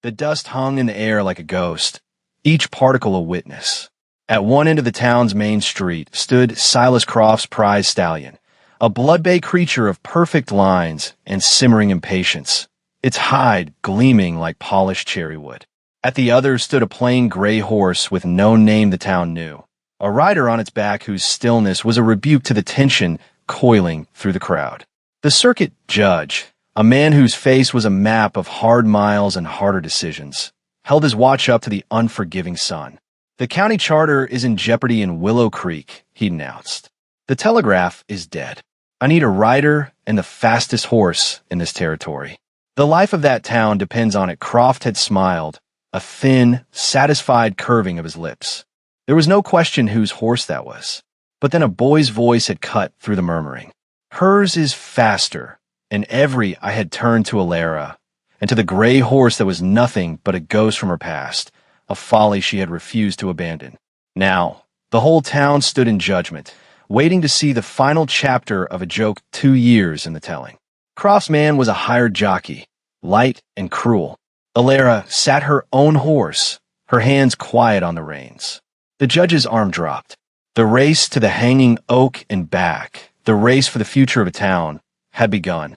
The dust hung in the air like a ghost, each particle a witness. At one end of the town's main street stood Silas Croft's prize stallion, a blood-bay creature of perfect lines and simmering impatience, its hide gleaming like polished cherry wood. At the other stood a plain gray horse with no name the town knew, a rider on its back whose stillness was a rebuke to the tension coiling through the crowd. The circuit judge, a man whose face was a map of hard miles and harder decisions, held his watch up to the unforgiving sun. The county charter is in jeopardy in Willow Creek, he announced. The telegraph is dead. I need a rider and the fastest horse in this territory. The life of that town depends on it. Croft had smiled, a thin, satisfied curving of his lips. There was no question whose horse that was. But then a boy's voice had cut through the murmuring. Hers is faster, and every I had turned to Clara, and to the gray horse that was nothing but a ghost from her past, a folly she had refused to abandon. Now, the whole town stood in judgment, waiting to see the final chapter of a joke 2 years in the telling. Croft's man was a hired jockey, light and cruel. Clara sat her own horse, her hands quiet on the reins. The judge's arm dropped. The race to the hanging oak and back, the race for the future of a town, had begun.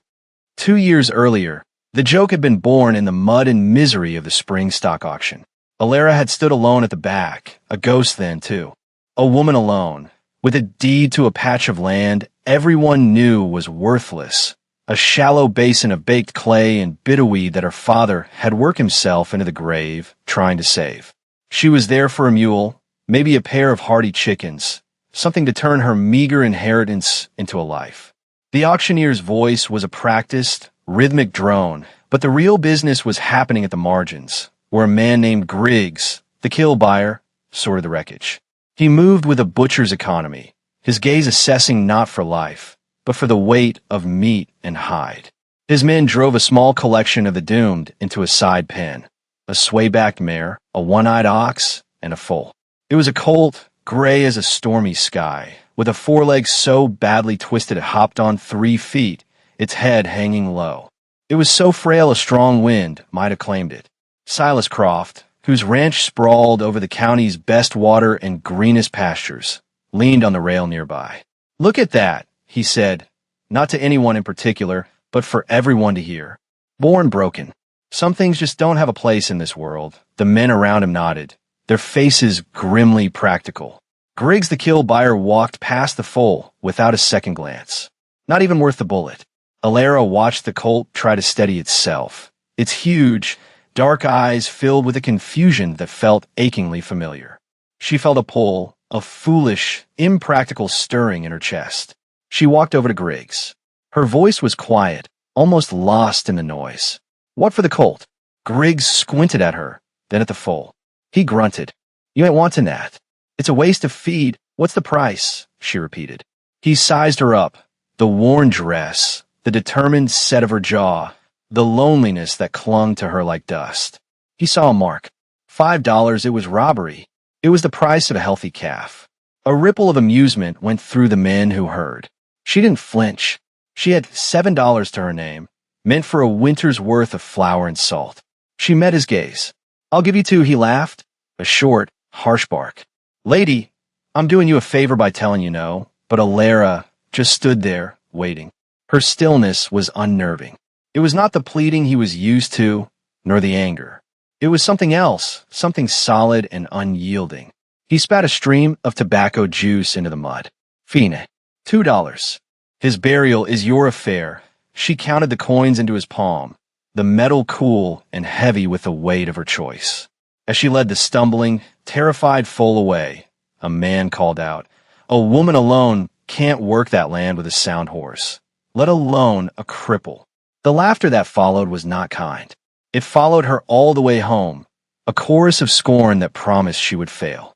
2 years earlier, the joke had been born in the mud and misery of the spring stock auction. Clara had stood alone at the back, a ghost then, too. A woman alone, with a deed to a patch of land everyone knew was worthless, a shallow basin of baked clay and bitterweed that her father had worked himself into the grave, trying to save. She was there for a mule, maybe a pair of hardy chickens, something to turn her meager inheritance into a life. The auctioneer's voice was a practiced, rhythmic drone, but the real business was happening at the margins, where a man named Griggs, the kill buyer, sorted the wreckage. He moved with a butcher's economy, his gaze assessing not for life, but for the weight of meat and hide. His men drove a small collection of the doomed into a side pen, a sway-backed mare, a one-eyed ox, and a foal. It was a colt, gray as a stormy sky, with a foreleg so badly twisted it hopped on 3 feet, its head hanging low. It was so frail a strong wind might have claimed it. Silas Croft, whose ranch sprawled over the county's best water and greenest pastures, leaned on the rail nearby. "Look at that," he said, not to anyone in particular, but for everyone to hear. Born broken. Some things just don't have a place in this world. The men around him nodded, their faces grimly practical. Griggs the kill buyer walked past the foal without a second glance. Not even worth the bullet. Clara watched the colt try to steady itself, its huge, dark eyes filled with a confusion that felt achingly familiar. She felt a pull, a foolish, impractical stirring in her chest. She walked over to Griggs. Her voice was quiet, almost lost in the noise. "What for the colt?" Griggs squinted at her, then at the foal. He grunted. "You ain't wanting that. It's a waste of feed. What's the price?" she repeated. He sized her up. The worn dress, the determined set of her jaw, the loneliness that clung to her like dust. He saw a mark. $5. It was robbery. It was the price of a healthy calf. A ripple of amusement went through the men who heard. She didn't flinch. She had $7 to her name, meant for a winter's worth of flour and salt. She met his gaze. "I'll give you 2, he laughed. A short, harsh bark. "Lady, I'm doing you a favor by telling you no," but Clara just stood there, waiting. Her stillness was unnerving. It was not the pleading he was used to, nor the anger. It was something else, something solid and unyielding. He spat a stream of tobacco juice into the mud. "Fine. $2. His burial is your affair." She counted the coins into his palm, the metal cool and heavy with the weight of her choice. As she led the stumbling, terrified foal away, a man called out, "A woman alone can't work that land with a sound horse, let alone a cripple." The laughter that followed was not kind. It followed her all the way home, a chorus of scorn that promised she would fail.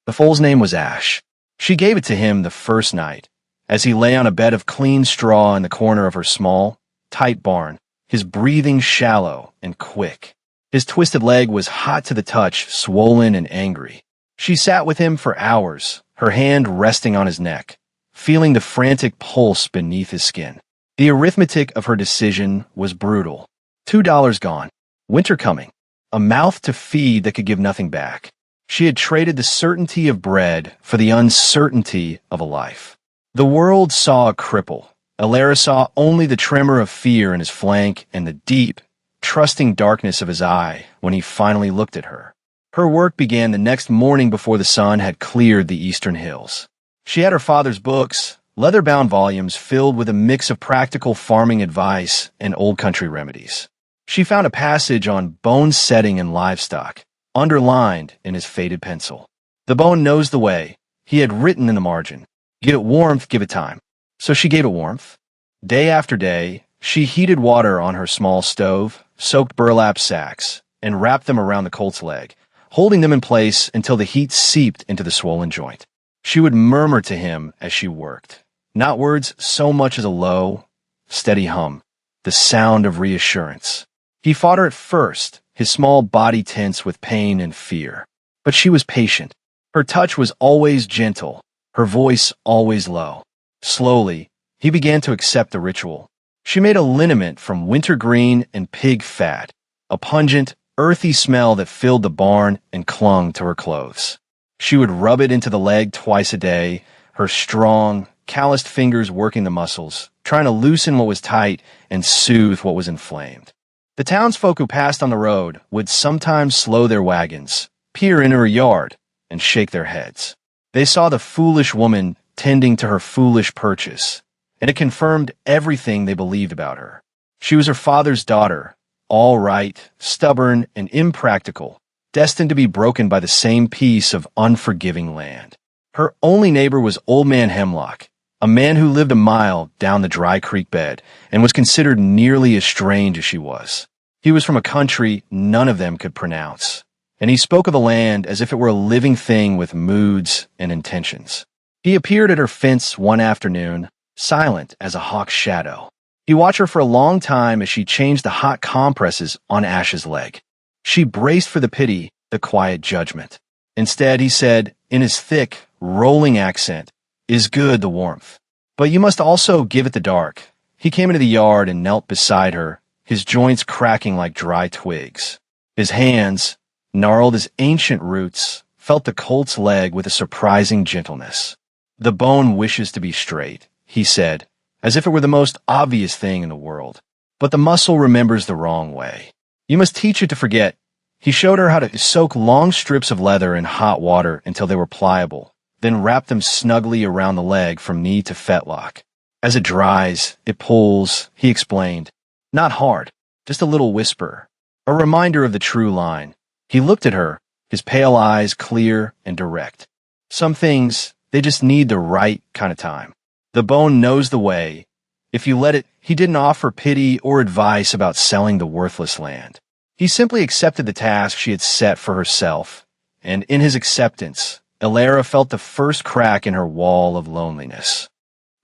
The foal's name was Ash. She gave it to him the first night, as he lay on a bed of clean straw in the corner of her small, tight barn, his breathing shallow and quick. His twisted leg was hot to the touch, swollen and angry. She sat with him for hours, her hand resting on his neck, feeling the frantic pulse beneath his skin. The arithmetic of her decision was brutal. $2 gone. Winter coming. a mouth to feed that could give nothing back. She had traded the certainty of bread for the uncertainty of a life. The world saw a cripple. Clara saw only the tremor of fear in his flank and the deep, trusting darkness of his eye when he finally looked at her. Her work began the next morning before the sun had cleared the eastern hills. She had her father's books, leather-bound volumes filled with a mix of practical farming advice and old country remedies. She found a passage on bone setting in livestock, underlined in his faded pencil. The bone knows the way. He had written in the margin, "Give it warmth, give it time." So she gave it warmth. Day after day, she heated water on her small stove, soaked burlap sacks, and wrapped them around the colt's leg, holding them in place until the heat seeped into the swollen joint. She would murmur to him as she worked, not words so much as a low, steady hum, the sound of reassurance. He fought her at first, his small body tense with pain and fear. But she was patient. Her touch was always gentle, her voice always low. Slowly, he began to accept the ritual. She made a liniment from wintergreen and pig fat, a pungent, earthy smell that filled the barn and clung to her clothes. She would rub it into the leg twice a day, her strong, calloused fingers working the muscles, trying to loosen what was tight and soothe what was inflamed. The townsfolk who passed on the road would sometimes slow their wagons, peer into her yard, and shake their heads. They saw the foolish woman tending to her foolish purchase, and it confirmed everything they believed about her. She was her father's daughter, all right, stubborn, and impractical, destined to be broken by the same piece of unforgiving land. Her only neighbor was Old Man Hemlock, a man who lived a mile down the dry creek bed and was considered nearly as strange as she was. He was from a country none of them could pronounce, and he spoke of the land as if it were a living thing with moods and intentions. He appeared at her fence one afternoon, silent as a hawk's shadow. He watched her for a long time as she changed the hot compresses on Ash's leg. She braced for the pity, the quiet judgment. Instead, he said, in his thick, rolling accent, "Is good the warmth, but you must also give it the dark." He came into the yard and knelt beside her, his joints cracking like dry twigs. His hands, gnarled as ancient roots, felt the colt's leg with a surprising gentleness. "The bone wishes to be straight," he said, as if it were the most obvious thing in the world. "But the muscle remembers the wrong way. You must teach it to forget." He showed her how to soak long strips of leather in hot water until they were pliable, then wrap them snugly around the leg from knee to fetlock. "As it dries, it pulls," he explained. "Not hard, just a little whisper, a reminder of the true line." He looked at her, his pale eyes clear and direct. "Some things, they just need the right kind of time. The bone knows the way. If you let it," he didn't offer pity or advice about selling the worthless land. He simply accepted the task she had set for herself, and in his acceptance, Clara felt the first crack in her wall of loneliness.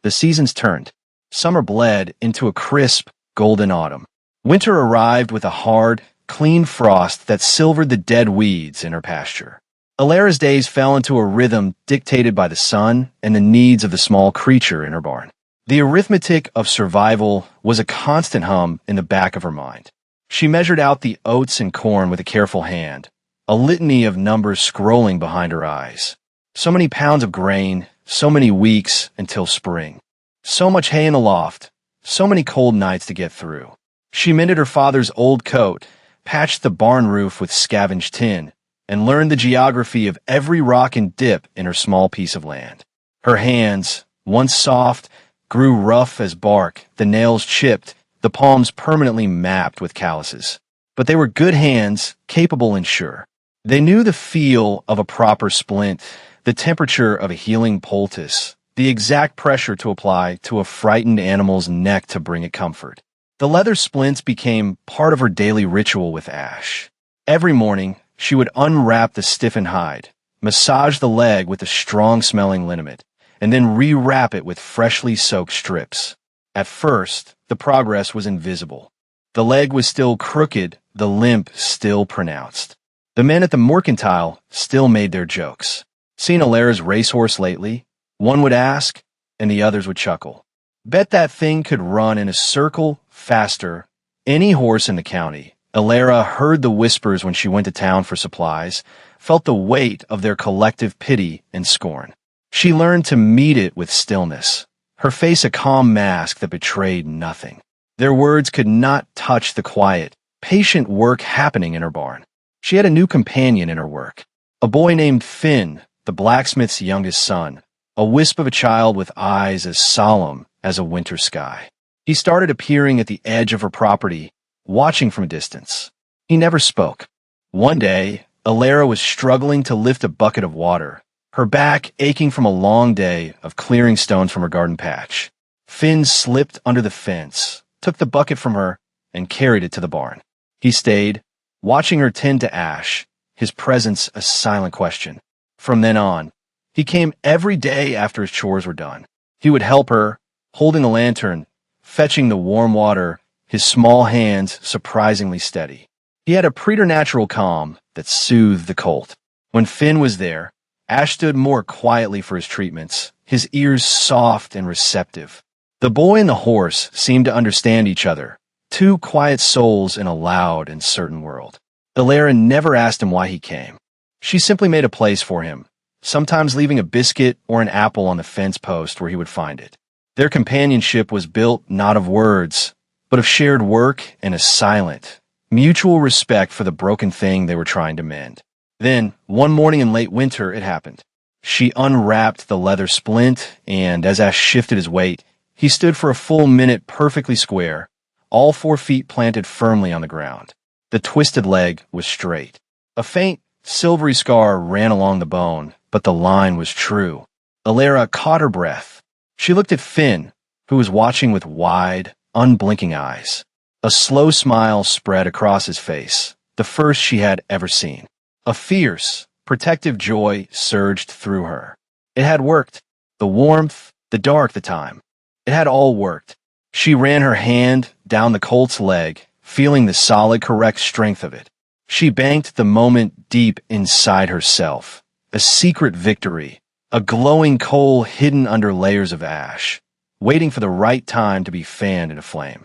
The seasons turned. Summer bled into a crisp, golden autumn. Winter arrived with a hard, clean frost that silvered the dead weeds in her pasture. Clara's days fell into a rhythm dictated by the sun and the needs of the small creature in her barn. The arithmetic of survival was a constant hum in the back of her mind. She measured out the oats and corn with a careful hand, a litany of numbers scrolling behind her eyes. So many pounds of grain, so many weeks until spring. So much hay in the loft, so many cold nights to get through. She mended her father's old coat, patched the barn roof with scavenged tin, and learned the geography of every rock and dip in her small piece of land. Her hands, once soft, grew rough as bark, the nails chipped, the palms permanently mapped with calluses. But they were good hands, capable and sure. They knew the feel of a proper splint, the temperature of a healing poultice, the exact pressure to apply to a frightened animal's neck to bring it comfort. The leather splints became part of her daily ritual with Ash. Every morning, she would unwrap the stiffened hide, massage the leg with a strong-smelling liniment, and then rewrap it with freshly soaked strips. At first, the progress was invisible. The leg was still crooked, the limp still pronounced. The men at the mercantile still made their jokes. "Seen Clara's racehorse lately?" One would ask, and the others would chuckle. "Bet that thing could run in a circle faster any horse in the county," Clara heard the whispers when she went to town for supplies, felt the weight of their collective pity and scorn. She learned to meet it with stillness, her face a calm mask that betrayed nothing. Their words could not touch the quiet, patient work happening in her barn. She had a new companion in her work, a boy named Finn, the blacksmith's youngest son, a wisp of a child with eyes as solemn as a winter sky. He started appearing at the edge of her property, watching from a distance. He never spoke. One day, Clara was struggling to lift a bucket of water, her back aching from a long day of clearing stones from her garden patch. Finn slipped under the fence, took the bucket from her, and carried it to the barn. He stayed, watching her tend to ash, his presence a silent question. From then on, he came every day after his chores were done. He would help her, holding the lantern, fetching the warm water, his small hands surprisingly steady. He had a preternatural calm that soothed the colt. When Finn was there, Ash stood more quietly for his treatments, his ears soft and receptive. The boy and the horse seemed to understand each other, two quiet souls in a loud and certain world. Clara never asked him why he came. She simply made a place for him, sometimes leaving a biscuit or an apple on the fence post where he would find it. Their companionship was built not of words, but of shared work and a silent, mutual respect for the broken thing they were trying to mend. Then, one morning in late winter, it happened. She unwrapped the leather splint, and as Ash shifted his weight, he stood for a full minute perfectly square, all 4 feet planted firmly on the ground. The twisted leg was straight. A faint, silvery scar ran along the bone, but the line was true. Clara caught her breath. She looked at Finn, who was watching with wide, unblinking eyes. A slow smile spread across his face, the first she had ever seen. A fierce, protective joy surged through her. It had worked. The warmth, the dark, the time. It had all worked. She ran her hand down the colt's leg, feeling the solid, correct strength of it. She banked the moment deep inside herself. A secret victory, a glowing coal hidden under layers of ash, waiting for the right time to be fanned into flame.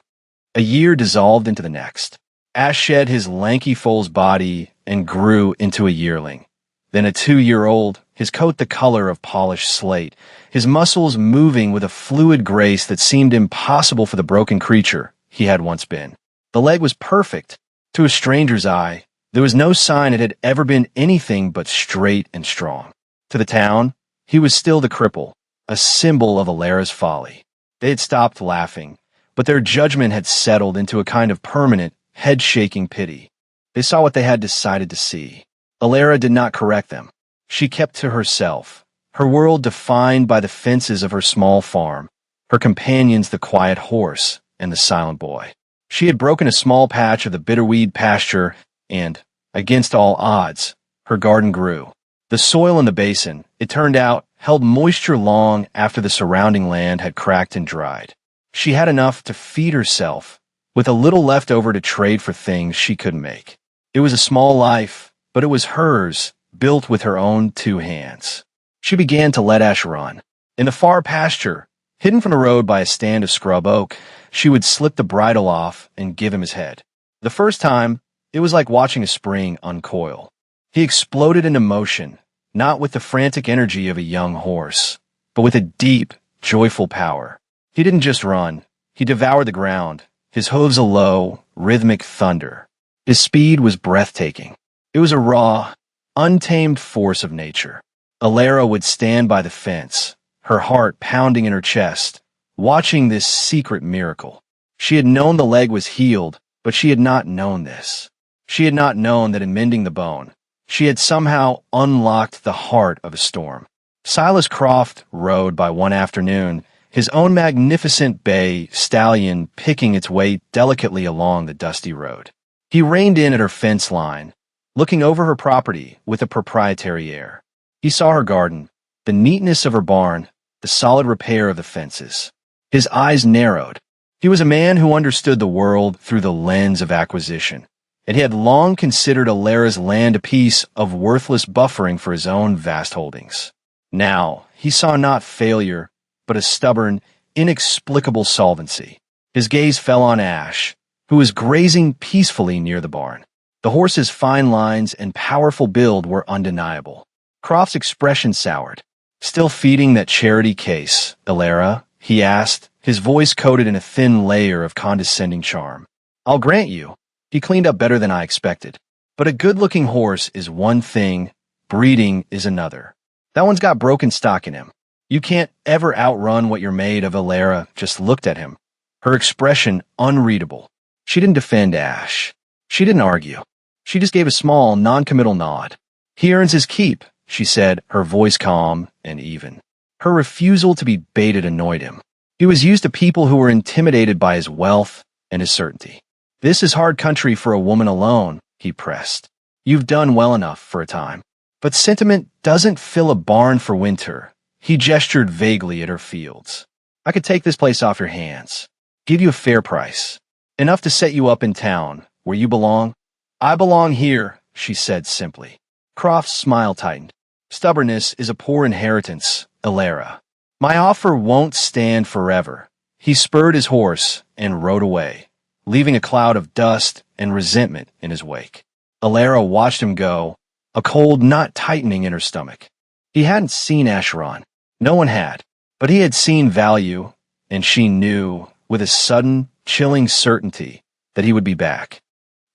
A year dissolved into the next. Ash shed his lanky foal's body and grew into a yearling. Then a 2-year-old, his coat the color of polished slate, his muscles moving with a fluid grace that seemed impossible for the broken creature he had once been. The leg was perfect. To a stranger's eye, there was no sign it had ever been anything but straight and strong. To the town, he was still the cripple, a symbol of Clara's folly. They had stopped laughing, but their judgment had settled into a kind of permanent, head-shaking pity. They saw what they had decided to see. Clara did not correct them. She kept to herself, her world defined by the fences of her small farm, her companions the quiet horse and the silent boy. She had broken a small patch of the bitterweed pasture, and, against all odds, her garden grew. The soil in the basin, it turned out, held moisture long after the surrounding land had cracked and dried. She had enough to feed herself, with a little left over to trade for things she couldn't make. It was a small life, but it was hers, built with her own 2 hands. She began to let Ash run. In the far pasture, hidden from the road by a stand of scrub oak, she would slip the bridle off and give him his head. The first time, it was like watching a spring uncoil. He exploded into motion, not with the frantic energy of a young horse, but with a deep, joyful power. He didn't just run. He devoured the ground, his hooves a low, rhythmic thunder. His speed was breathtaking. It was a raw, untamed force of nature. Clara would stand by the fence, her heart pounding in her chest, watching this secret miracle. She had known the leg was healed, but she had not known this. She had not known that in mending the bone, she had somehow unlocked the heart of a storm. Silas Croft rode by one afternoon, his own magnificent bay stallion picking its way delicately along the dusty road. He reined in at her fence line, looking over her property with a proprietary air. He saw her garden, the neatness of her barn, the solid repair of the fences. His eyes narrowed. He was a man who understood the world through the lens of acquisition, and he had long considered Alara's land a piece of worthless buffering for his own vast holdings. Now, he saw not failure, but a stubborn, inexplicable solvency. His gaze fell on Ash, who was grazing peacefully near the barn. The horse's fine lines and powerful build were undeniable. Croft's expression soured. "Still feeding that charity case, Clara?" he asked, his voice coated in a thin layer of condescending charm. "I'll grant you, he cleaned up better than I expected. But a good-looking horse is one thing, breeding is another. That one's got broken stock in him. You can't ever outrun what you're made of." Clara just looked at him, her expression unreadable. She didn't defend Ash. She didn't argue. She just gave a small, non-committal nod. "He earns his keep," she said, her voice calm and even. Her refusal to be baited annoyed him. He was used to people who were intimidated by his wealth and his certainty. "This is hard country for a woman alone," he pressed. "You've done well enough for a time. But sentiment doesn't fill a barn for winter." He gestured vaguely at her fields. "I could take this place off your hands. Give you a fair price. Enough to set you up in town, where you belong." "I belong here," she said simply. Croft's smile tightened. "Stubbornness is a poor inheritance, Clara. My offer won't stand forever." He spurred his horse and rode away, leaving a cloud of dust and resentment in his wake. Clara watched him go, a cold knot tightening in her stomach. He hadn't seen Asheron. No one had. But he had seen value, and she knew, with a sudden, chilling certainty, that he would be back.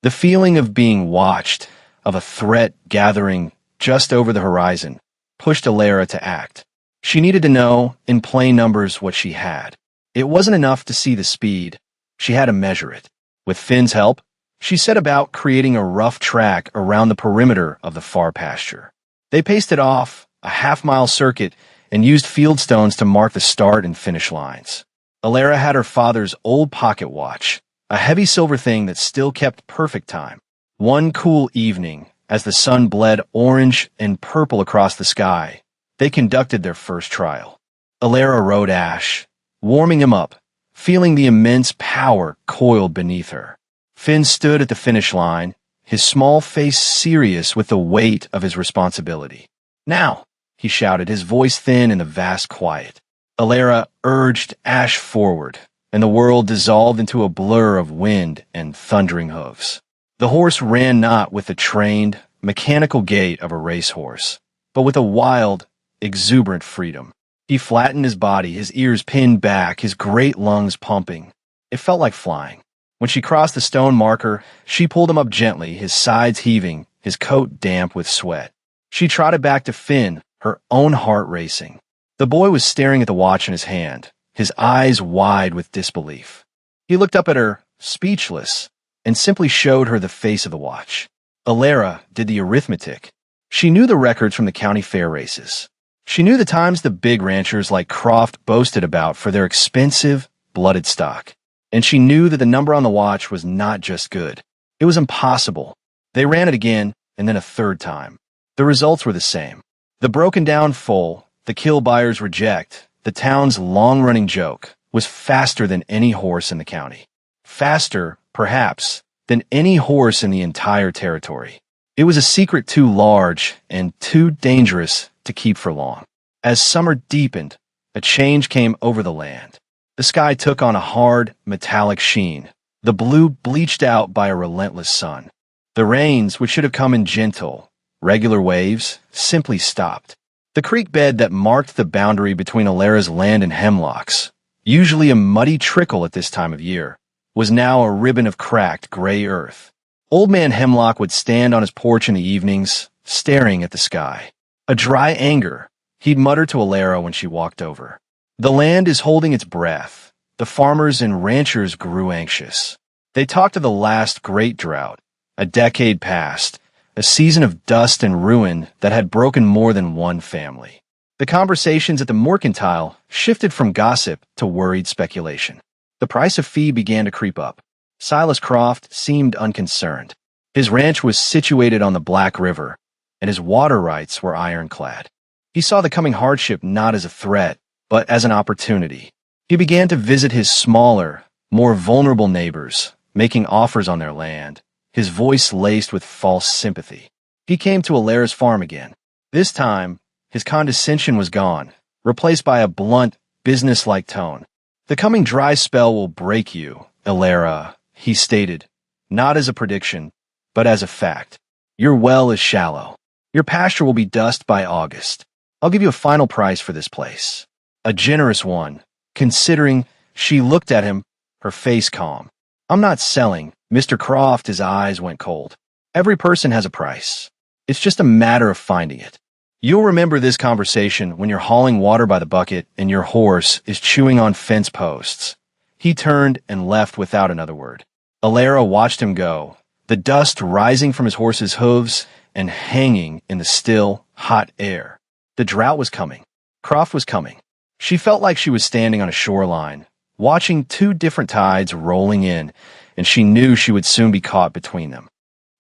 The feeling of being watched, of a threat gathering just over the horizon, pushed Clara to act. She needed to know, in plain numbers, what she had. It wasn't enough to see the speed. She had to measure it. With Finn's help, she set about creating a rough track around the perimeter of the far pasture. They paced it off, a half-mile circuit, and used field stones to mark the start and finish lines. Clara had her father's old pocket watch, a heavy silver thing that still kept perfect time. One cool evening, as the sun bled orange and purple across the sky, they conducted their first trial. Clara rode Ash, warming him up, feeling the immense power coiled beneath her. Finn stood at the finish line, his small face serious with the weight of his responsibility. "Now," he shouted, his voice thin in the vast quiet. Clara urged Ash forward, and the world dissolved into a blur of wind and thundering hooves. The horse ran not with the trained, mechanical gait of a racehorse, but with a wild, exuberant freedom. He flattened his body, his ears pinned back, his great lungs pumping. It felt like flying. When she crossed the stone marker, she pulled him up gently, his sides heaving, his coat damp with sweat. She trotted back to Finn, her own heart racing. The boy was staring at the watch in his hand, his eyes wide with disbelief. He looked up at her, speechless, and simply showed her the face of the watch. Clara did the arithmetic. She knew the records from the county fair races. She knew the times the big ranchers like Croft boasted about for their expensive, blooded stock. And she knew that the number on the watch was not just good. It was impossible. They ran it again, and then a third time. The results were the same. The broken-down foal, the kill buyers reject, the town's long-running joke, was faster than any horse in the county. Faster, perhaps, than any horse in the entire territory. It was a secret too large and too dangerous to keep for long. As summer deepened, a change came over the land. The sky took on a hard, metallic sheen, the blue bleached out by a relentless sun. The rains, which should have come in gentle, regular waves, simply stopped. The creek bed that marked the boundary between Alara's land and Hemlock's, usually a muddy trickle at this time of year, was now a ribbon of cracked gray earth. Old Man Hemlock would stand on his porch in the evenings, staring at the sky. A dry anger, he'd mutter to Clara when she walked over. The land is holding its breath. The farmers and ranchers grew anxious. They talked of the last great drought, a decade past, a season of dust and ruin that had broken more than one family. The conversations at the mercantile shifted from gossip to worried speculation. The price of feed began to creep up. Silas Croft seemed unconcerned. His ranch was situated on the Black River, and his water rights were ironclad. He saw the coming hardship not as a threat, but as an opportunity. He began to visit his smaller, more vulnerable neighbors, making offers on their land, his voice laced with false sympathy. He came to Alara's farm again. This time, his condescension was gone, replaced by a blunt, business-like tone. "The coming dry spell will break you, Clara," he stated, not as a prediction, but as a fact. Your well is shallow. Your pasture will be dust by August. I'll give you a final price for this place. A generous one, considering. She looked at him, her face calm. I'm not selling. Mr. Croft, his eyes went cold. Every person has a price. It's just a matter of finding it. You'll remember this conversation when you're hauling water by the bucket and your horse is chewing on fence posts. He turned and left without another word. Clara watched him go, the dust rising from his horse's hooves and hanging in the still, hot air. The drought was coming. Croft was coming. She felt like she was standing on a shoreline, watching two different tides rolling in, and she knew she would soon be caught between them.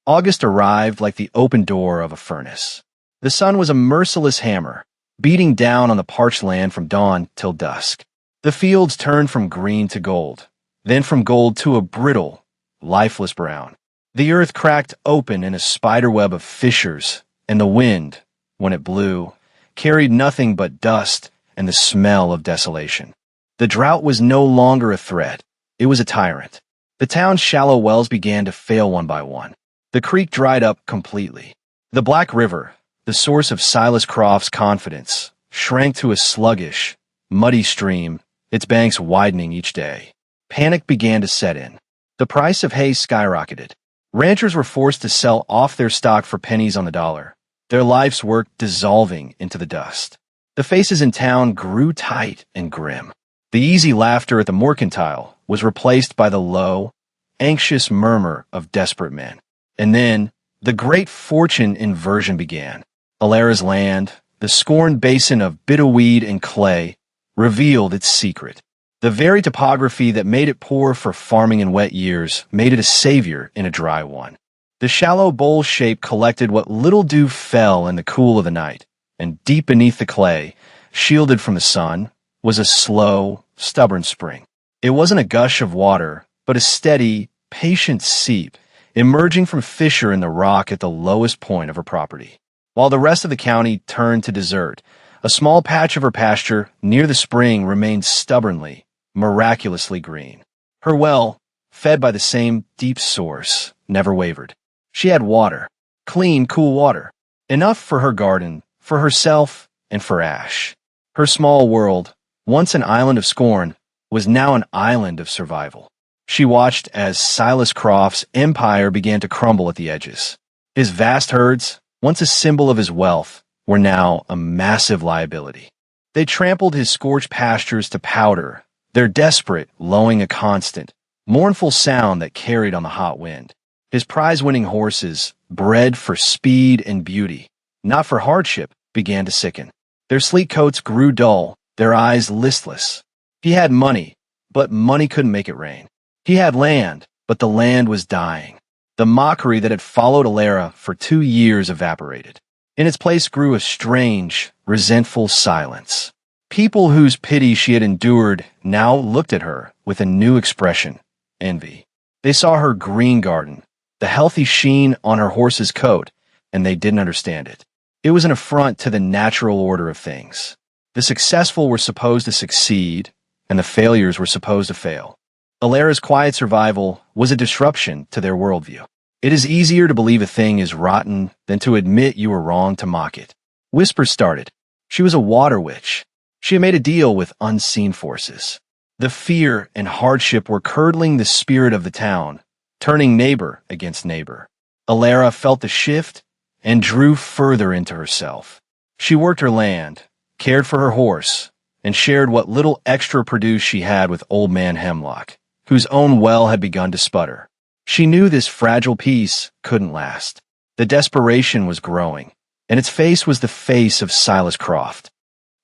August arrived like the open door of a furnace. The sun was a merciless hammer, beating down on the parched land from dawn till dusk. The fields turned from green to gold, then from gold to a brittle, lifeless brown. The earth cracked open in a spiderweb of fissures, and the wind, when it blew, carried nothing but dust and the smell of desolation. The drought was no longer a threat. It was a tyrant. The town's shallow wells began to fail one by one. The creek dried up completely. The Black River, the source of Silas Croft's confidence, shrank to a sluggish, muddy stream, its banks widening each day. Panic began to set in. The price of hay skyrocketed. Ranchers were forced to sell off their stock for pennies on the dollar, their life's work dissolving into the dust. The faces in town grew tight and grim. The easy laughter at the mercantile was replaced by the low, anxious murmur of desperate men. And then, the great fortune inversion began. Clara's land, the scorned basin of bitterweed and clay, revealed its secret. The very topography that made it poor for farming in wet years made it a savior in a dry one. The shallow bowl shape collected what little dew fell in the cool of the night, and deep beneath the clay, shielded from the sun, was a slow, stubborn spring. It wasn't a gush of water, but a steady, patient seep, emerging from fissure in the rock at the lowest point of her property. While the rest of the county turned to desert, a small patch of her pasture near the spring remained stubbornly, miraculously green. Her well, fed by the same deep source, never wavered. She had water, clean, cool water, enough for her garden, for herself, and for Ash. Her small world, once an island of scorn, was now an island of survival. She watched as Silas Croft's empire began to crumble at the edges. His vast herds, once a symbol of his wealth, were now a massive liability. They trampled his scorched pastures to powder, their desperate lowing a constant, mournful sound that carried on the hot wind. His prize-winning horses, bred for speed and beauty, not for hardship, began to sicken. Their sleek coats grew dull, their eyes listless. He had money, but money couldn't make it rain. He had land, but the land was dying. The mockery that had followed Clara for 2 years evaporated. In its place grew a strange, resentful silence. People whose pity she had endured now looked at her with a new expression, envy. They saw her green garden, the healthy sheen on her horse's coat, and they didn't understand it. It was an affront to the natural order of things. The successful were supposed to succeed, and the failures were supposed to fail. Clara's quiet survival was a disruption to their worldview. It is easier to believe a thing is rotten than to admit you were wrong to mock it. Whispers started. She was a water witch. She had made a deal with unseen forces. The fear and hardship were curdling the spirit of the town, turning neighbor against neighbor. Clara felt the shift and drew further into herself. She worked her land, cared for her horse, and shared what little extra produce she had with old man Hemlock, whose own well had begun to sputter. She knew this fragile peace couldn't last. The desperation was growing, and its face was the face of Silas Croft.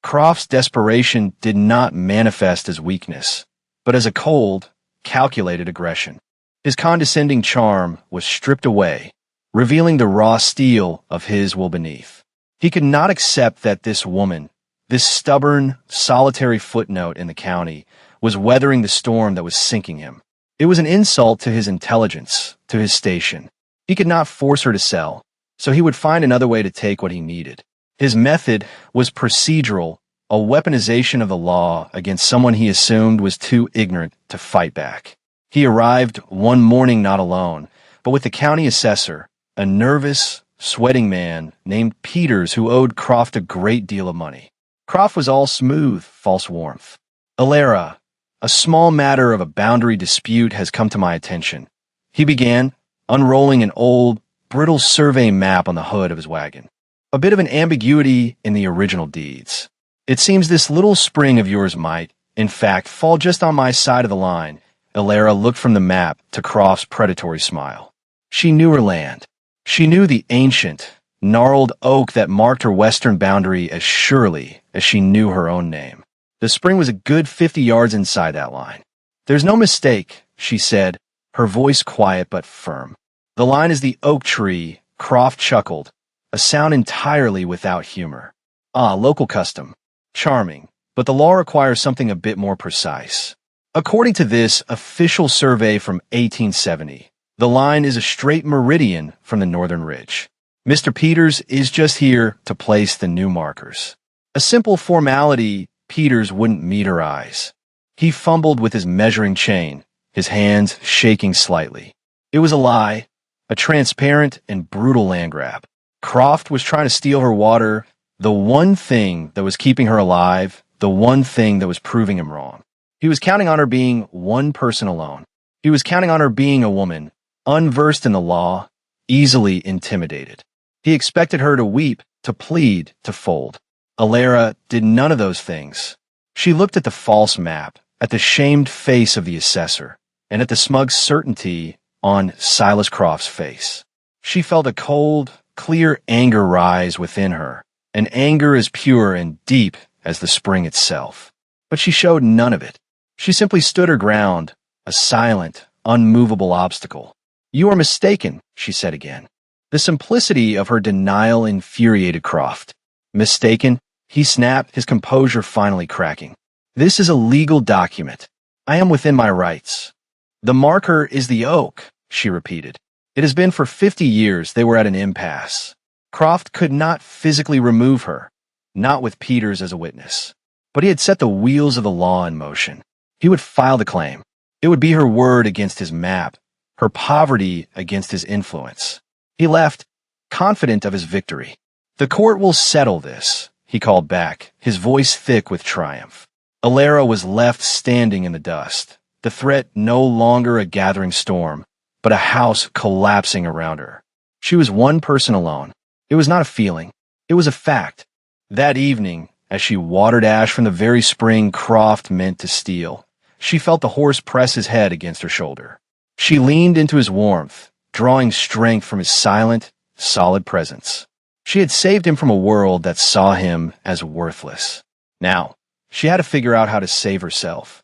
Croft's desperation did not manifest as weakness, but as a cold, calculated aggression. His condescending charm was stripped away, revealing the raw steel of his will beneath. He could not accept that this woman, this stubborn, solitary footnote in the county, was weathering the storm that was sinking him. It was an insult to his intelligence, to his station. He could not force her to sell, so he would find another way to take what he needed. His method was procedural, a weaponization of the law against someone he assumed was too ignorant to fight back. He arrived one morning not alone, but with the county assessor, a nervous, sweating man named Peters who owed Croft a great deal of money. Croft was all smooth, false warmth. "Clara, a small matter of a boundary dispute has come to my attention," he began, unrolling an old, brittle survey map on the hood of his wagon. "A bit of an ambiguity in the original deeds. It seems this little spring of yours might, in fact, fall just on my side of the line." Clara looked from the map to Croft's predatory smile. She knew her land. She knew the ancient, gnarled oak that marked her western boundary as surely as she knew her own name. The spring was a good 50 yards inside that line. "There's no mistake," she said, her voice quiet but firm. "The line is the oak tree." Croft chuckled, a sound entirely without humor. "Ah, local custom. Charming, but the law requires something a bit more precise. According to this official survey from 1870, the line is a straight meridian from the northern ridge. Mr. Peters is just here to place the new markers." A simple formality. Peters wouldn't meet her eyes. He fumbled with his measuring chain, his hands shaking slightly. It was a lie, a transparent and brutal land grab. Croft was trying to steal her water, the one thing that was keeping her alive, the one thing that was proving him wrong. He was counting on her being one person alone. He was counting on her being a woman, unversed in the law, easily intimidated. He expected her to weep, to plead, to fold. Clara did none of those things. She looked at the false map, at the shamed face of the assessor, and at the smug certainty on Silas Croft's face. She felt a cold, clear anger rise within her, an anger as pure and deep as the spring itself. But she showed none of it. She simply stood her ground, a silent, unmovable obstacle. "You are mistaken," she said again. The simplicity of her denial infuriated Croft. "Mistaken?" he snapped, his composure finally cracking. "This is a legal document. I am within my rights." "The marker is the oak," she repeated. "It has been for 50 years." They were at an impasse. Croft could not physically remove her, not with Peters as a witness. But he had set the wheels of the law in motion. He would file the claim. It would be her word against his map, her poverty against his influence. He left, confident of his victory. "The court will settle this," he called back, his voice thick with triumph. Clara was left standing in the dust, the threat no longer a gathering storm, but a house collapsing around her. She was one person alone. It was not a feeling. It was a fact. That evening, as she watered ash from the very spring Croft meant to steal, she felt the horse press his head against her shoulder. She leaned into his warmth, drawing strength from his silent, solid presence. She had saved him from a world that saw him as worthless. Now, she had to figure out how to save herself.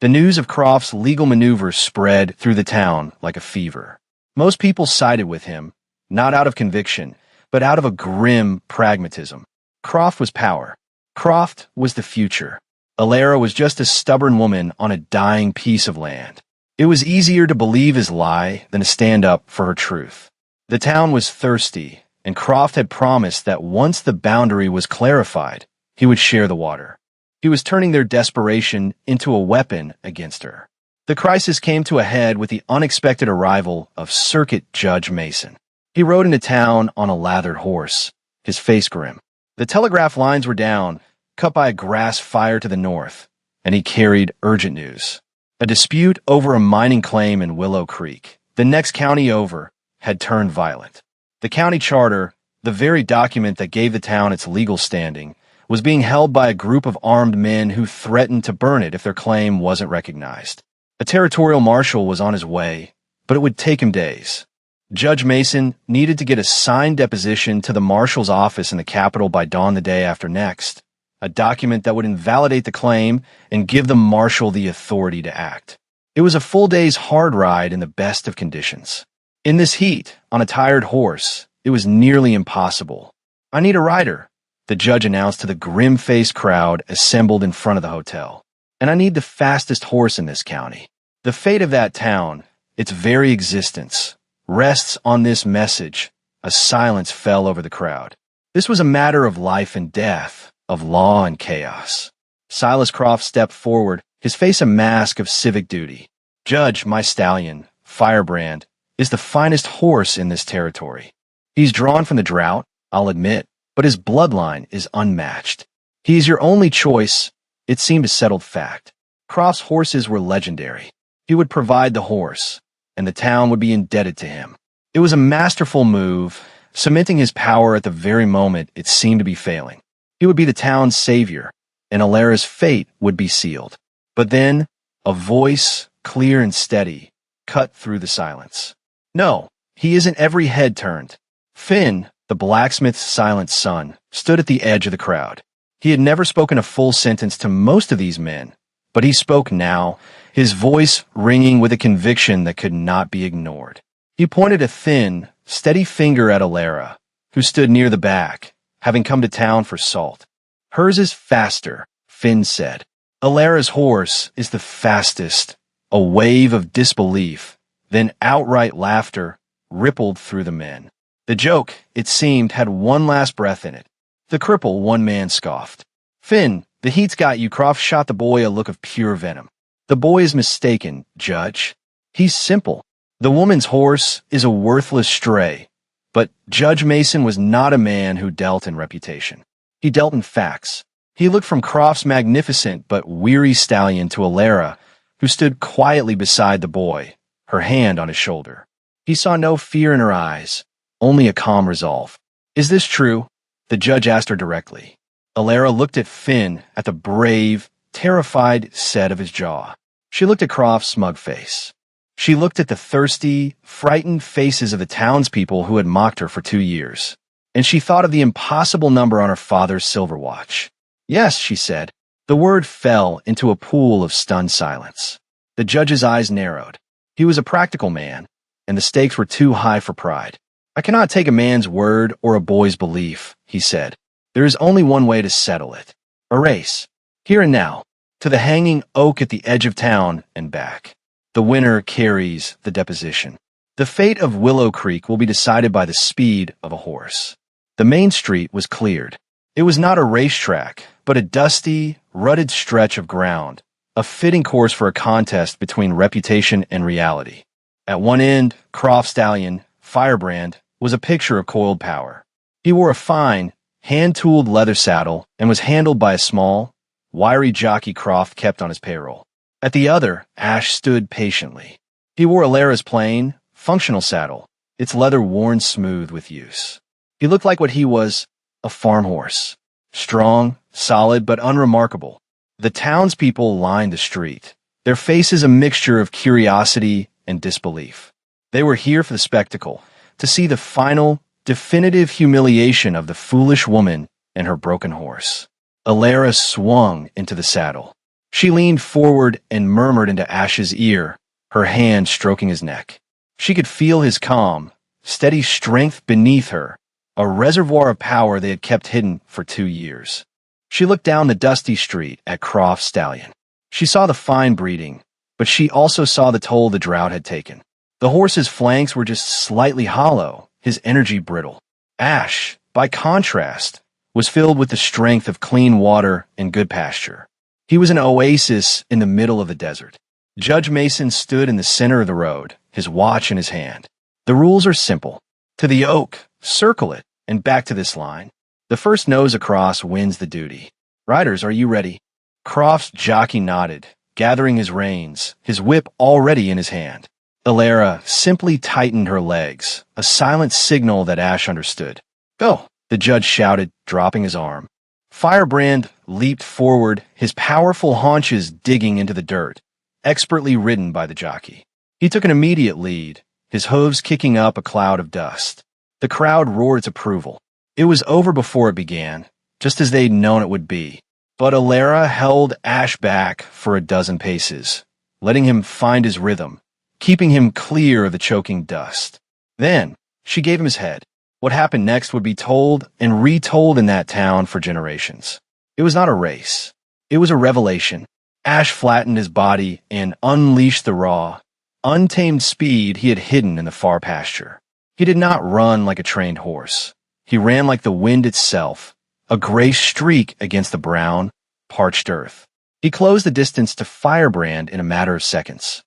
The news of Croft's legal maneuvers spread through the town like a fever. Most people sided with him, not out of conviction, but out of a grim pragmatism. Croft was power. Croft was the future. Clara was just a stubborn woman on a dying piece of land. It was easier to believe his lie than to stand up for her truth. The town was thirsty, and Croft had promised that once the boundary was clarified, he would share the water. He was turning their desperation into a weapon against her. The crisis came to a head with the unexpected arrival of Circuit Judge Mason. He rode into town on a lathered horse, his face grim. The telegraph lines were down, cut by a grass fire to the north, and he carried urgent news. A dispute over a mining claim in Willow Creek, the next county over, had turned violent. The county charter, the very document that gave the town its legal standing, was being held by a group of armed men who threatened to burn it if their claim wasn't recognized. A territorial marshal was on his way, but it would take him days. Judge Mason needed to get a signed deposition to the marshal's office in the capital by dawn the day after next, a document that would invalidate the claim and give the marshal the authority to act. It was a full day's hard ride in the best of conditions. In this heat, on a tired horse, it was nearly impossible. "I need a rider," the judge announced to the grim-faced crowd assembled in front of the hotel. "And I need the fastest horse in this county." The fate of that town, its very existence, rests on this message. A silence fell over the crowd. This was a matter of life and death, of law and chaos. Silas Croft stepped forward, his face a mask of civic duty. Judge, my stallion, Firebrand, is the finest horse in this territory. He's drawn from the drought, I'll admit, but his bloodline is unmatched. He is your only choice. It seemed a settled fact. Croft's horses were legendary. He would provide the horse, and the town would be indebted to him. It was a masterful move, cementing his power at the very moment it seemed to be failing. He would be the town's savior, and Alara's fate would be sealed. But then, a voice, clear and steady, cut through the silence. No, he isn't. Every head turned. Finn, the blacksmith's silent son, stood at the edge of the crowd. He had never spoken a full sentence to most of these men, but he spoke now, his voice ringing with a conviction that could not be ignored. He pointed a thin, steady finger at Alara, who stood near the back, having come to town for salt. Hers is faster, Finn said. Alara's horse is the fastest. A wave of disbelief, then outright laughter, rippled through the men. The joke, it seemed, had one last breath in it. The cripple, one man scoffed. Finn, the heat's got you. Croft shot the boy a look of pure venom. The boy is mistaken, Judge. He's simple. The woman's horse is a worthless stray. But Judge Mason was not a man who dealt in reputation. He dealt in facts. He looked from Croft's magnificent but weary stallion to Alara, who stood quietly beside the boy, her hand on his shoulder. He saw no fear in her eyes, only a calm resolve. Is this true? The judge asked her directly. Alara looked at Finn, at the brave, terrified set of his jaw. She looked at Croft's smug face. She looked at the thirsty, frightened faces of the townspeople who had mocked her for 2 years. And she thought of the impossible number on her father's silver watch. Yes, she said. The word fell into a pool of stunned silence. The judge's eyes narrowed. He was a practical man, and the stakes were too high for pride. I cannot take a man's word or a boy's belief, he said. There is only one way to settle it. A race. Here and now. To the hanging oak at the edge of town and back. The winner carries the deposition. The fate of Willow Creek will be decided by the speed of a horse. The main street was cleared. It was not a racetrack, but a dusty, rutted stretch of ground, a fitting course for a contest between reputation and reality. At one end, Croft's stallion, Firebrand, was a picture of coiled power. He wore a fine, hand-tooled leather saddle and was handled by a small, wiry jockey Croft kept on his payroll. At the other, Ash stood patiently. He wore Alara's plain, functional saddle, its leather worn smooth with use. He looked like what he was, a farm horse. Strong, solid, but unremarkable. The townspeople lined the street, their faces a mixture of curiosity and disbelief. They were here for the spectacle, to see the final, definitive humiliation of the foolish woman and her broken horse. Alara swung into the saddle. She leaned forward and murmured into Ash's ear, her hand stroking his neck. She could feel his calm, steady strength beneath her, a reservoir of power they had kept hidden for 2 years. She looked down the dusty street at Croft's stallion. She saw the fine breeding, but she also saw the toll the drought had taken. The horse's flanks were just slightly hollow, his energy brittle. Ash, by contrast, was filled with the strength of clean water and good pasture. He was an oasis in the middle of the desert. Judge Mason stood in the center of the road, his watch in his hand. The rules are simple. To the oak, circle it, and back to this line. The first nose across wins the duty. Riders, are you ready? Croft's jockey nodded, gathering his reins, his whip already in his hand. Alara simply tightened her legs, a silent signal that Ash understood. Go, the judge shouted, dropping his arm. Firebrand leaped forward, his powerful haunches digging into the dirt, expertly ridden by the jockey. He took an immediate lead, his hooves kicking up a cloud of dust. The crowd roared its approval. It was over before it began, just as they'd known it would be. But Alara held Ash back for a dozen paces, letting him find his rhythm, keeping him clear of the choking dust. Then, she gave him his head. What happened next would be told and retold in that town for generations. It was not a race. It was a revelation. Ash flattened his body and unleashed the raw, untamed speed he had hidden in the far pasture. He did not run like a trained horse. He ran like the wind itself, a gray streak against the brown, parched earth. He closed the distance to Firebrand in a matter of seconds.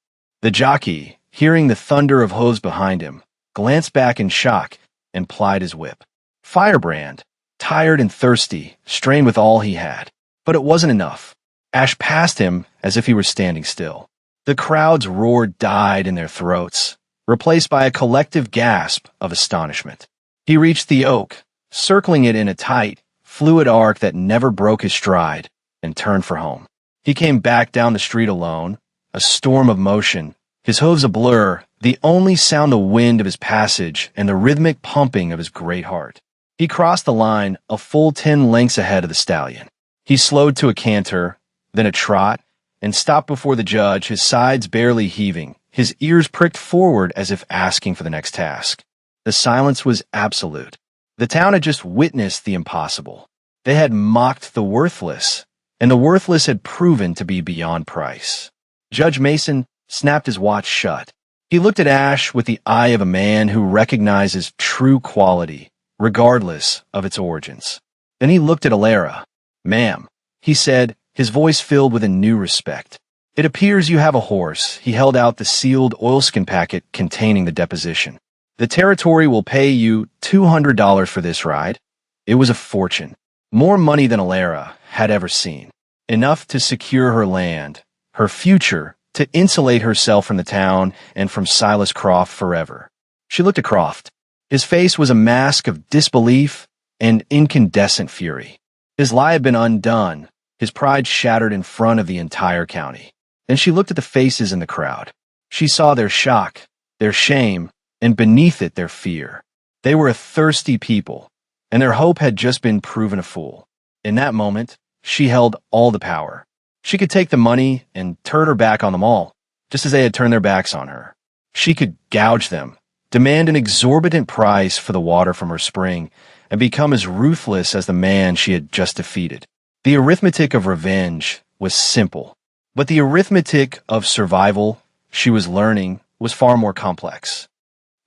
The jockey, hearing the thunder of hooves behind him, glanced back in shock and plied his whip. Firebrand, tired and thirsty, strained with all he had. But it wasn't enough. Ash passed him as if he were standing still. The crowd's roar died in their throats, replaced by a collective gasp of astonishment. He reached the oak, circling it in a tight, fluid arc that never broke his stride, and turned for home. He came back down the street alone, a storm of motion, his hooves a blur, the only sound the wind of his passage and the rhythmic pumping of his great heart. He crossed the line a full 10 lengths ahead of the stallion. He slowed to a canter, then a trot, and stopped before the judge, his sides barely heaving, his ears pricked forward as if asking for the next task. The silence was absolute. The town had just witnessed the impossible. They had mocked the worthless, and the worthless had proven to be beyond price. Judge Mason snapped his watch shut. He looked at Ash with the eye of a man who recognizes true quality, regardless of its origins. Then he looked at Clara. "Ma'am," he said, his voice filled with a new respect. "It appears you have a horse." He held out the sealed oilskin packet containing the deposition. "The territory will pay you $200 for this ride." It was a fortune. More money than Clara had ever seen. Enough to secure her land, her future, to insulate herself from the town and from Silas Croft forever. She looked at Croft. His face was a mask of disbelief and incandescent fury. His lie had been undone, his pride shattered in front of the entire county. Then she looked at the faces in the crowd. She saw their shock, their shame, and beneath it their fear. They were a thirsty people, and their hope had just been proven a fool. In that moment, she held all the power. She could take the money and turn her back on them all, just as they had turned their backs on her. She could gouge them, demand an exorbitant price for the water from her spring, and become as ruthless as the man she had just defeated. The arithmetic of revenge was simple, but the arithmetic of survival she was learning was far more complex.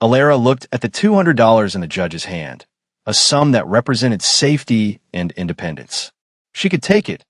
Clara looked at the $200 in the judge's hand, a sum that represented safety and independence. She could take it,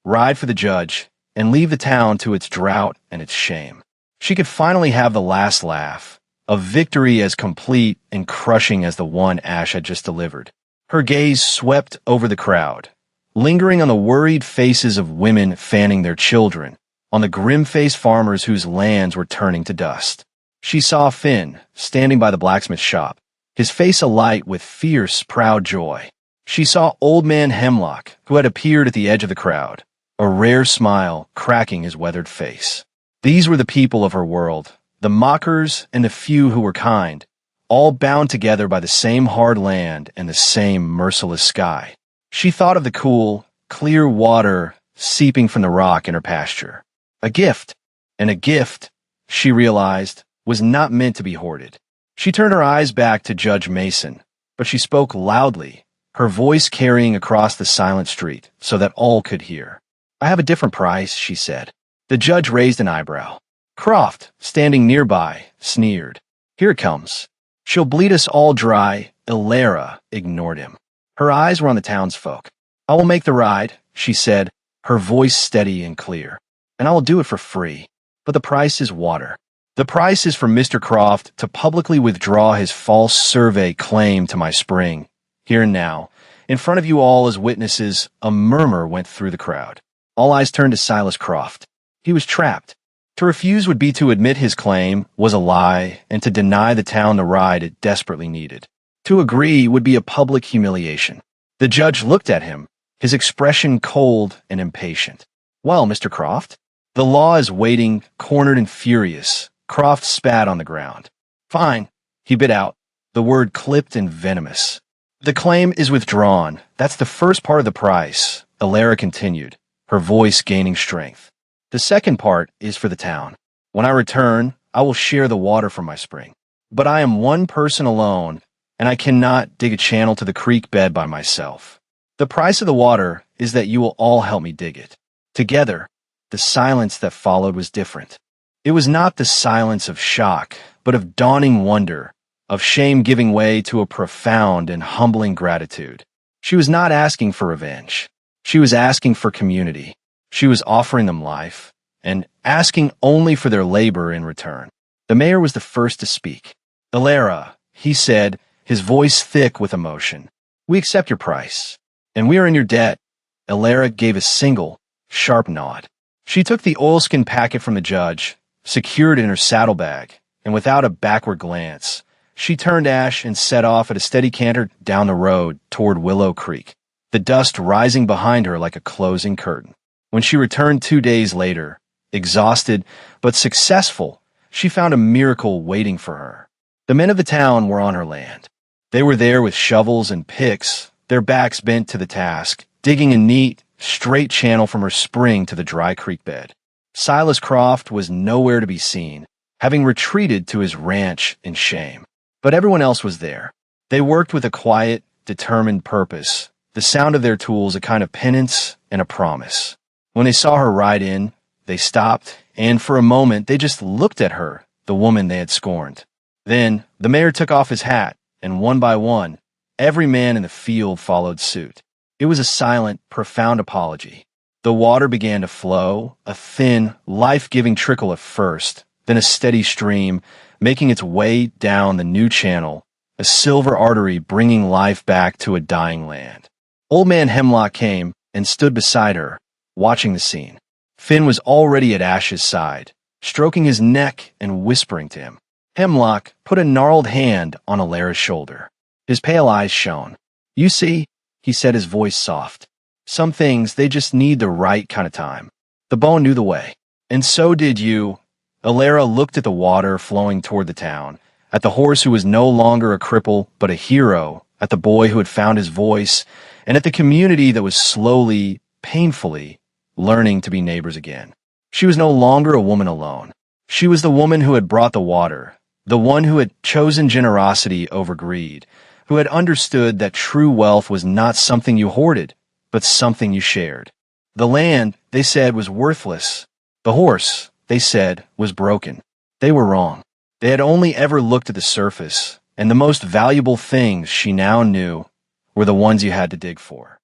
ride for the judge, and leave the town to its drought and its shame. She could finally have the last laugh, a victory as complete and crushing as the one Ash had just delivered. Her gaze swept over the crowd, lingering on the worried faces of women fanning their children, on the grim-faced farmers whose lands were turning to dust. She saw Finn, standing by the blacksmith shop, his face alight with fierce, proud joy. She saw Old Man Hemlock, who had appeared at the edge of the crowd, a rare smile cracking his weathered face. These were the people of her world, the mockers and the few who were kind, all bound together by the same hard land and the same merciless sky. She thought of the cool, clear water seeping from the rock in her pasture. A gift, and a gift, she realized, was not meant to be hoarded. She turned her eyes back to Judge Mason, but she spoke loudly, her voice carrying across the silent street so that all could hear. "I have a different price," she said. The judge raised an eyebrow. Croft, standing nearby, sneered. "Here it comes. She'll bleed us all dry." Clara ignored him. Her eyes were on the townsfolk. "I will make the ride," she said, her voice steady and clear. "And I will do it for free. But the price is water. The price is for Mr. Croft to publicly withdraw his false survey claim to my spring. Here and now, in front of you all as witnesses." A murmur went through the crowd. All eyes turned to Silas Croft. He was trapped. To refuse would be to admit his claim was a lie, and to deny the town the ride it desperately needed. To agree would be a public humiliation. The judge looked at him, his expression cold and impatient. "Well, Mr. Croft?" "The law is waiting, cornered and furious." Croft spat on the ground. "Fine," he bit out, the word clipped and venomous. "The claim is withdrawn. That's the first part of the price," Clara continued, her voice gaining strength. "The second part is for the town. When I return, I will share the water from my spring. But I am one person alone, and I cannot dig a channel to the creek bed by myself. The price of the water is that you will all help me dig it." Together, the silence that followed was different. It was not the silence of shock, but of dawning wonder, of shame giving way to a profound and humbling gratitude. She was not asking for revenge. She was asking for community. She was offering them life, and asking only for their labor in return. The mayor was the first to speak. "Clara," he said, his voice thick with emotion, "we accept your price, and we are in your debt." Clara gave a single, sharp nod. She took the oilskin packet from the judge, secured it in her saddlebag, and without a backward glance, she turned Ash and set off at a steady canter down the road toward Willow Creek, the dust rising behind her like a closing curtain. When she returned 2 days later, exhausted but successful, she found a miracle waiting for her. The men of the town were on her land. They were there with shovels and picks, their backs bent to the task, digging a neat, straight channel from her spring to the dry creek bed. Silas Croft was nowhere to be seen, having retreated to his ranch in shame. But everyone else was there. They worked with a quiet, determined purpose, the sound of their tools a kind of penance and a promise. When they saw her ride in, they stopped, and for a moment they just looked at her, the woman they had scorned. Then the mayor took off his hat, and one by one, every man in the field followed suit. It was a silent, profound apology. The water began to flow, a thin, life-giving trickle at first, then a steady stream, making its way down the new channel, a silver artery bringing life back to a dying land. Old Man Hemlock came and stood beside her, watching the scene. Finn was already at Ash's side, stroking his neck and whispering to him. Hemlock put a gnarled hand on Alara's shoulder. His pale eyes shone. "You see," he said, his voice soft. "Some things, they just need the right kind of time. The bone knew the way. And so did you." Clara looked at the water flowing toward the town, at the horse who was no longer a cripple but a hero, at the boy who had found his voice, and at the community that was slowly, painfully, learning to be neighbors again. She was no longer a woman alone. She was the woman who had brought the water, the one who had chosen generosity over greed, who had understood that true wealth was not something you hoarded, but something you shared. The land, they said, was worthless. The horse, they said, was broken. They were wrong. They had only ever looked at the surface, and the most valuable things she now knew were the ones you had to dig for.